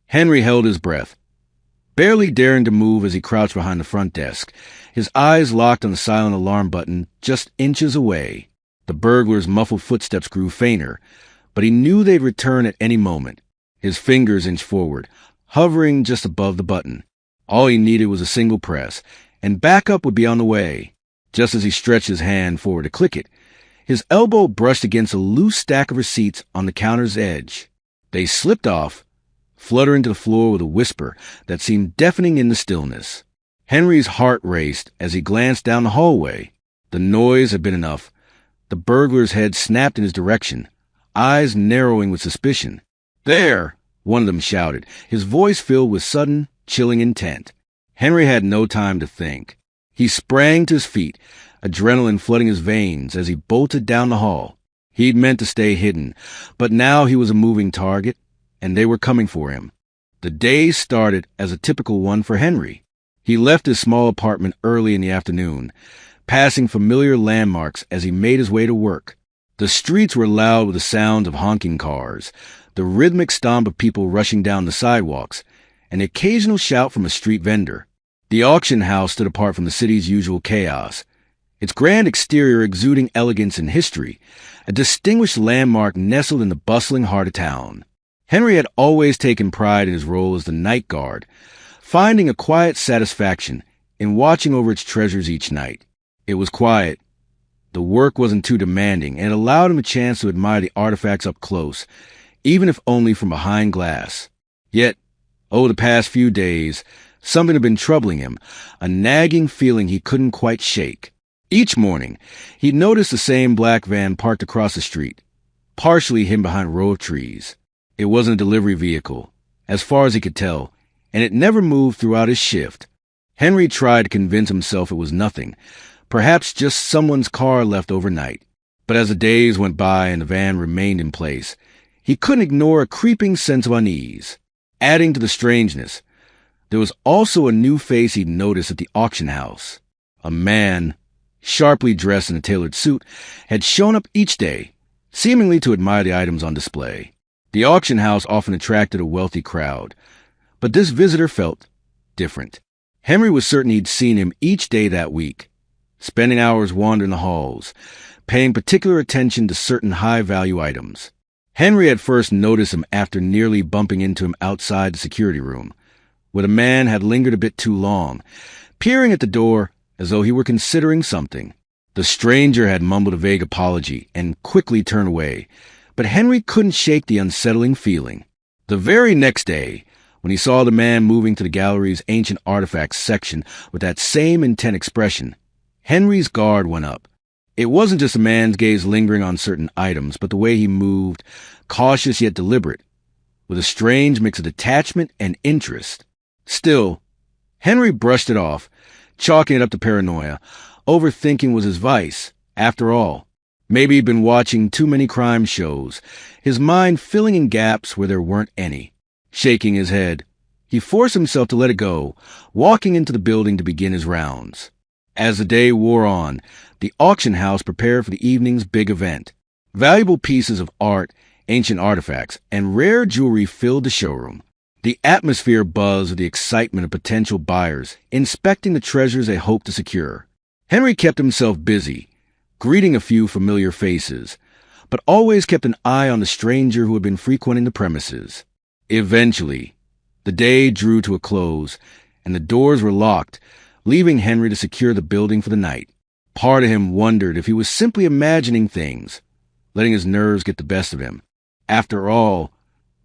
Henry held his breath, barely daring to move as he crouched behind the front desk, his eyes locked on the silent alarm button just inches away. The burglar's muffled footsteps grew fainter, but he knew they'd return at any moment. His fingers inched forward, hovering just above the button. All he needed was a single press, and backup would be on the way. Just as he stretched his hand forward to click it, his elbow brushed against a loose stack of receipts on the counter's edge. They slipped off, fluttering to the floor with a whisper that seemed deafening in the stillness. Henry's heart raced as he glanced down the hallway. The noise had been enough. The burglar's head snapped in his direction, eyes narrowing with suspicion. "There!" one of them shouted, his voice filled with sudden, chilling intent. Henry had no time to think. He sprang to his feet, adrenaline flooding his veins as he bolted down the hall. He'd meant to stay hidden, but now he was a moving target, and they were coming for him. The day started as a typical one for Henry. He left his small apartment early in the afternoon, passing familiar landmarks as he made his way to work. The streets were loud with the sound of honking cars, the rhythmic stomp of people rushing down the sidewalks, and the occasional shout from a street vendor. The auction house stood apart from the city's usual chaos, its grand exterior exuding elegance and history, a distinguished landmark nestled in the bustling heart of town. Henry had always taken pride in his role as the night guard, finding a quiet satisfaction in watching over its treasures each night. It was quiet. The work wasn't too demanding, and it allowed him a chance to admire the artifacts up close, even if only from behind glass. Yet, over the past few days, something had been troubling him, a nagging feeling he couldn't quite shake. Each morning, he'd noticed the same black van parked across the street, partially hidden behind a row of trees. It wasn't a delivery vehicle, as far as he could tell, and it never moved throughout his shift. Henry tried to convince himself it was nothing, perhaps just someone's car left overnight. But as the days went by and the van remained in place, he couldn't ignore a creeping sense of unease. Adding to the strangeness, there was also a new face he'd noticed at the auction house. A man, sharply dressed in a tailored suit, had shown up each day, seemingly to admire the items on display. The auction house often attracted a wealthy crowd, but this visitor felt different. Henry was certain he'd seen him each day that week, spending hours wandering the halls, paying particular attention to certain high-value items. Henry had first noticed him after nearly bumping into him outside the security room, where the man had lingered a bit too long, peering at the door as though he were considering something. The stranger had mumbled a vague apology and quickly turned away, but Henry couldn't shake the unsettling feeling. The very next day, when he saw the man moving to the gallery's ancient artifacts section with that same intent expression, Henry's guard went up. It wasn't just a man's gaze lingering on certain items, but the way he moved, cautious yet deliberate, with a strange mix of detachment and interest. Still, Henry brushed it off, chalking it up to paranoia. Overthinking was his vice, after all. Maybe he'd been watching too many crime shows, his mind filling in gaps where there weren't any. Shaking his head, he forced himself to let it go, walking into the building to begin his rounds. As the day wore on, the auction house prepared for the evening's big event. Valuable pieces of art, ancient artifacts, and rare jewelry filled the showroom. The atmosphere buzzed with the excitement of potential buyers inspecting the treasures they hoped to secure. Henry kept himself busy, greeting a few familiar faces, but always kept an eye on the stranger who had been frequenting the premises. Eventually, the day drew to a close, and the doors were locked, leaving Henry to secure the building for the night. Part of him wondered if he was simply imagining things, letting his nerves get the best of him. After all,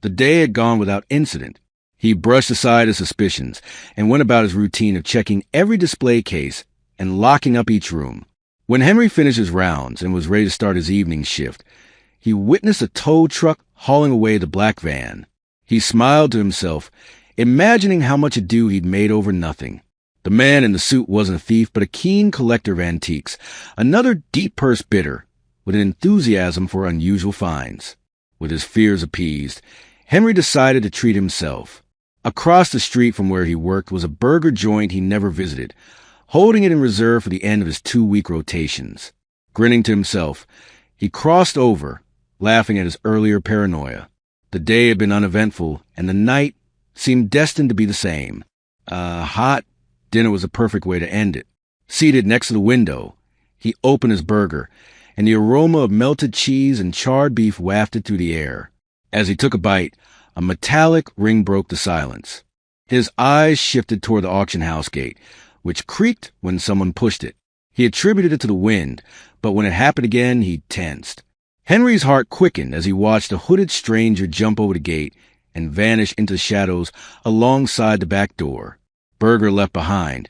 the day had gone without incident. He brushed aside his suspicions and went about his routine of checking every display case and locking up each room. When Henry finished his rounds and was ready to start his evening shift, he witnessed a tow truck hauling away the black van. He smiled to himself, imagining how much ado he'd made over nothing. The man in the suit wasn't a thief, but a keen collector of antiques, another deep-purse bidder, with an enthusiasm for unusual finds. With his fears appeased, Henry decided to treat himself. Across the street from where he worked was a burger joint he never visited, holding it in reserve for the end of his 2-week rotations. Grinning to himself, he crossed over, laughing at his earlier paranoia. The day had been uneventful, and the night seemed destined to be the same. Hot dinner was a perfect way to end it. Seated next to the window, he opened his burger, and the aroma of melted cheese and charred beef wafted through the air. As he took a bite, a metallic ring broke the silence. His eyes shifted toward the auction house gate, which creaked when someone pushed it. He attributed it to the wind, but when it happened again, he tensed. Henry's heart quickened as he watched a hooded stranger jump over the gate and vanish into the shadows alongside the back door. Burger left behind.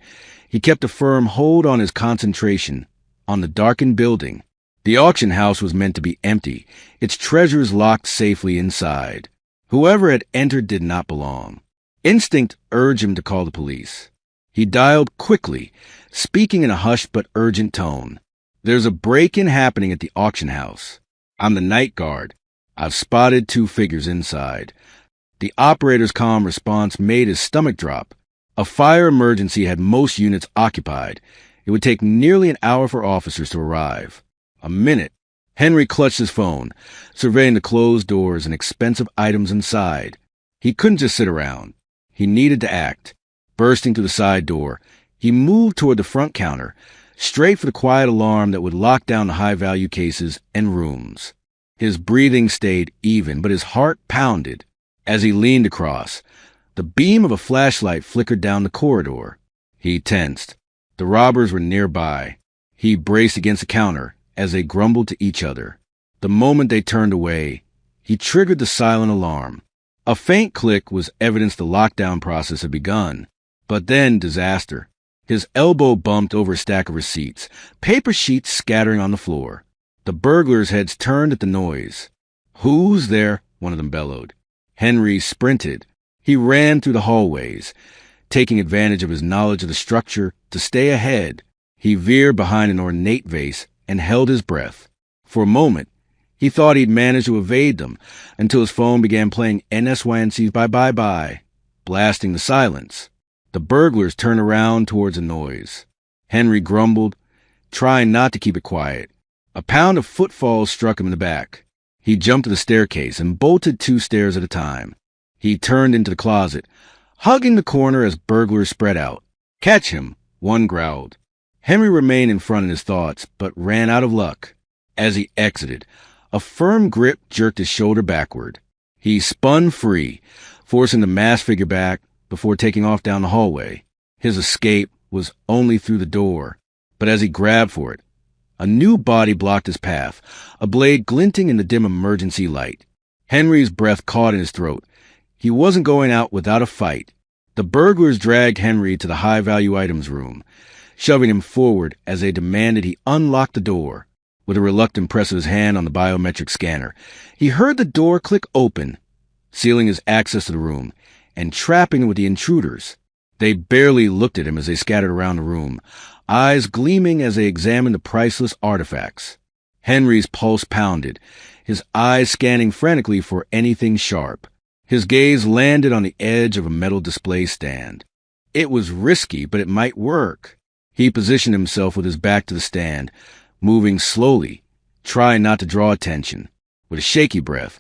He kept a firm hold on his concentration, on the darkened building. The auction house was meant to be empty, its treasures locked safely inside. Whoever had entered did not belong. Instinct urged him to call the police. He dialed quickly, speaking in a hushed but urgent tone. "There's a break-in happening at the auction house. I'm the night guard. I've spotted 2 figures inside." The operator's calm response made his stomach drop. A fire emergency had most units occupied. It would take nearly an hour for officers to arrive. A minute. Henry clutched his phone, surveying the closed doors and expensive items inside. He couldn't just sit around. He needed to act. Bursting through the side door, he moved toward the front counter, straight for the quiet alarm that would lock down the high-value cases and rooms. His breathing stayed even, but his heart pounded. As he leaned across, the beam of a flashlight flickered down the corridor. He tensed. The robbers were nearby. He braced against the counter as they grumbled to each other. The moment they turned away, he triggered the silent alarm. A faint click was evidence the lockdown process had begun. But then disaster. His elbow bumped over a stack of receipts, paper sheets scattering on the floor. The burglars' heads turned at the noise. "Who's there?" one of them bellowed. Henry sprinted. He ran through the hallways, taking advantage of his knowledge of the structure to stay ahead. He veered behind an ornate vase and held his breath. For a moment, he thought he'd managed to evade them until his phone began playing NSYNC's Bye Bye Bye, blasting the silence. The burglars turned around towards the noise. Henry grumbled, trying not to keep it quiet. A pound of footfalls struck him in the back. He jumped to the staircase and bolted 2 stairs at a time. He turned into the closet, hugging the corner as burglars spread out. "Catch him," one growled. Henry remained in front of his thoughts, but ran out of luck. As he exited, a firm grip jerked his shoulder backward. He spun free, forcing the masked figure back before taking off down the hallway. His escape was only through the door, but as he grabbed for it, a new body blocked his path, a blade glinting in the dim emergency light. Henry's breath caught in his throat. He wasn't going out without a fight. The burglars dragged Henry to the high-value items room, shoving him forward as they demanded he unlock the door. With a reluctant press of his hand on the biometric scanner, he heard the door click open, sealing his access to the room and trapping him with the intruders. They barely looked at him as they scattered around the room, eyes gleaming as they examined the priceless artifacts. Henry's pulse pounded, his eyes scanning frantically for anything sharp. His gaze landed on the edge of a metal display stand. It was risky, but it might work. He positioned himself with his back to the stand, moving slowly, trying not to draw attention. With a shaky breath,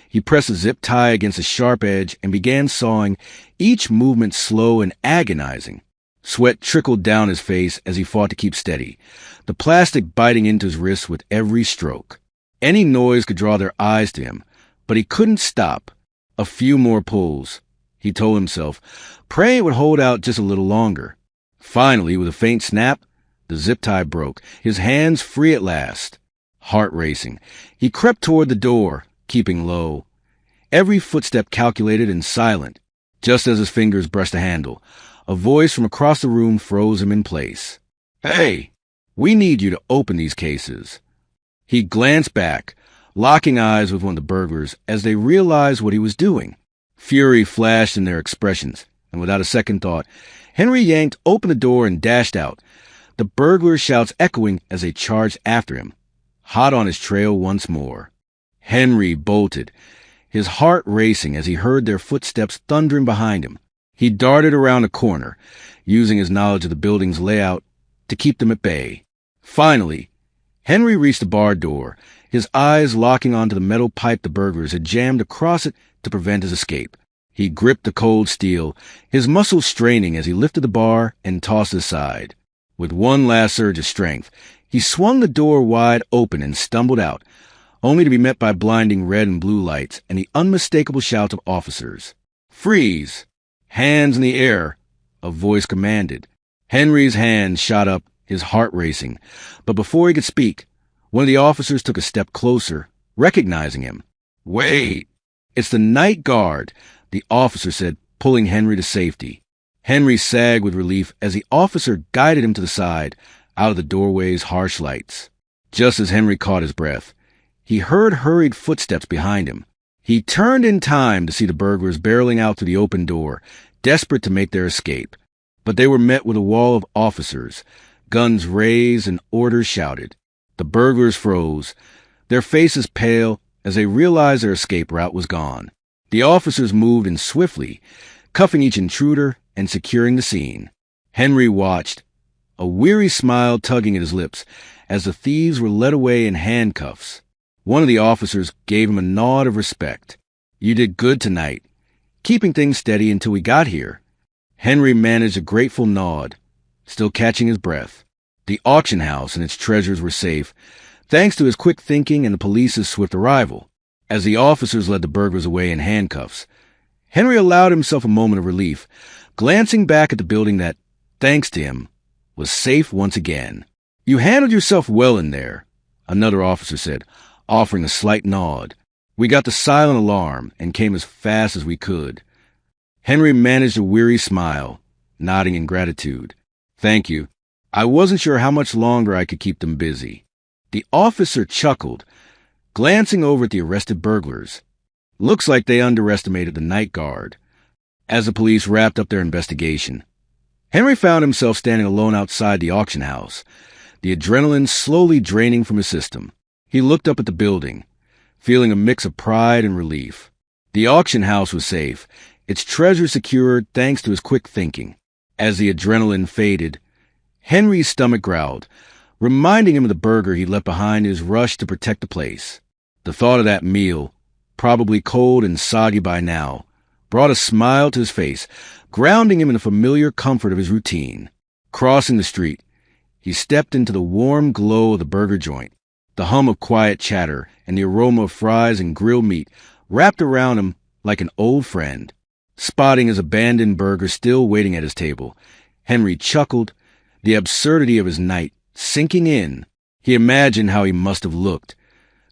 he pressed a zip tie against a sharp edge and began sawing, each movement slow and agonizing. Sweat trickled down his face as he fought to keep steady, the plastic biting into his wrists with every stroke. Any noise could draw their eyes to him, but he couldn't stop. A few more pulls, he told himself, praying it would hold out just a little longer. Finally, with a faint snap, the zip tie broke, his hands free at last. Heart racing, he crept toward the door, keeping low. Every footstep calculated and silent. Just as his fingers brushed the handle, a voice from across the room froze him in place. "Hey, we need you to open these cases." He glanced back, locking eyes with one of the burglars as they realized what he was doing. Fury flashed in their expressions, and without a second thought, Henry yanked open the door and dashed out, the burglars' shouts echoing as they charged after him, hot on his trail once more. Henry bolted, his heart racing as he heard their footsteps thundering behind him. He darted around a corner, using his knowledge of the building's layout to keep them at bay. Finally, Henry reached the barred door, his eyes locking onto the metal pipe the burglars had jammed across it to prevent his escape. He gripped the cold steel, his muscles straining as he lifted the bar and tossed it aside. With one last surge of strength, he swung the door wide open and stumbled out, only to be met by blinding red and blue lights and the unmistakable shouts of officers. "Freeze! Hands in the air!" a voice commanded. Henry's hand shot up, his heart racing, but before he could speak, one of the officers took a step closer, recognizing him. "Wait! It's the night guard," the officer said, pulling Henry to safety. Henry sagged with relief as the officer guided him to the side, out of the doorway's harsh lights. Just as Henry caught his breath, he heard hurried footsteps behind him. He turned in time to see the burglars barreling out through the open door, desperate to make their escape. But they were met with a wall of officers, guns raised and orders shouted. The burglars froze, their faces pale as they realized their escape route was gone. The officers moved in swiftly, cuffing each intruder and securing the scene. Henry watched, a weary smile tugging at his lips, as the thieves were led away in handcuffs. One of the officers gave him a nod of respect. "You did good tonight, keeping things steady until we got here." Henry managed a grateful nod, still catching his breath. The auction house and its treasures were safe, thanks to his quick thinking and the police's swift arrival. As the officers led the burglars away in handcuffs, Henry allowed himself a moment of relief, glancing back at the building that, thanks to him, was safe once again. "You handled yourself well in there," another officer said, offering a slight nod. "We got the silent alarm and came as fast as we could." Henry managed a weary smile, nodding in gratitude. "Thank you. I wasn't sure how much longer I could keep them busy." The officer chuckled, glancing over at the arrested burglars. "Looks like they underestimated the night guard." As the police wrapped up their investigation, Henry found himself standing alone outside the auction house, the adrenaline slowly draining from his system. He looked up at the building, feeling a mix of pride and relief. The auction house was safe, its treasure secured thanks to his quick thinking. As the adrenaline faded, Henry's stomach growled, reminding him of the burger he left behind in his rush to protect the place. The thought of that meal, probably cold and soggy by now, brought a smile to his face, grounding him in the familiar comfort of his routine. Crossing the street, he stepped into the warm glow of the burger joint. The hum of quiet chatter and the aroma of fries and grilled meat wrapped around him like an old friend. Spotting his abandoned burger still waiting at his table, Henry chuckled, the absurdity of his night sinking in. He imagined how he must have looked,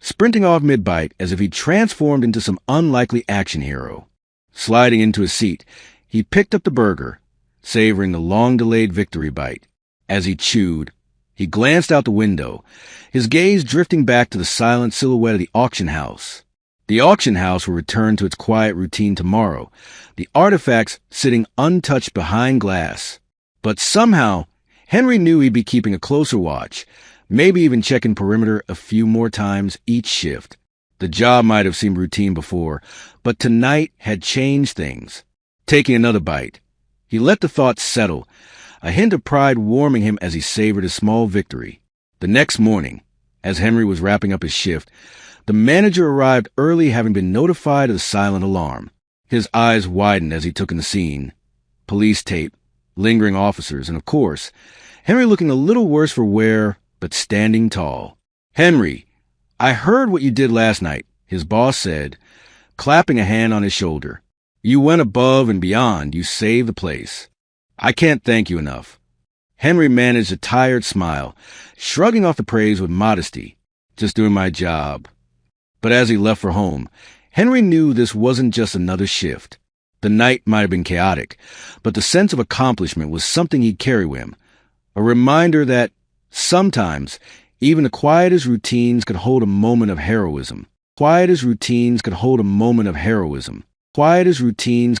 sprinting off mid-bite as if he transformed into some unlikely action hero. Sliding into his seat, he picked up the burger, savoring the long-delayed victory bite. As he chewed, he glanced out the window, his gaze drifting back to the silent silhouette of the auction house. The auction house will return to its quiet routine tomorrow, the artifacts sitting untouched behind glass. But somehow, Henry knew he'd be keeping a closer watch, maybe even checking perimeter a few more times each shift. The job might have seemed routine before, but tonight had changed things. Taking another bite, he let the thoughts settle, a hint of pride warming him as he savored his small victory. The next morning, as Henry was wrapping up his shift, the manager arrived early, having been notified of the silent alarm. His eyes widened as he took in the scene. Police tape, lingering officers, and of course, Henry looking a little worse for wear, but standing tall. "Henry, I heard what you did last night," his boss said, clapping a hand on his shoulder. "You went above and beyond. You saved the place. I can't thank you enough." Henry managed a tired smile, shrugging off the praise with modesty. "Just doing my job." But as he left for home, Henry knew this wasn't just another shift. The night might have been chaotic, but the sense of accomplishment was something he'd carry with him, a reminder that sometimes even the quietest routines could hold a moment of heroism. Quietest routines could hold a moment of heroism. Quietest routines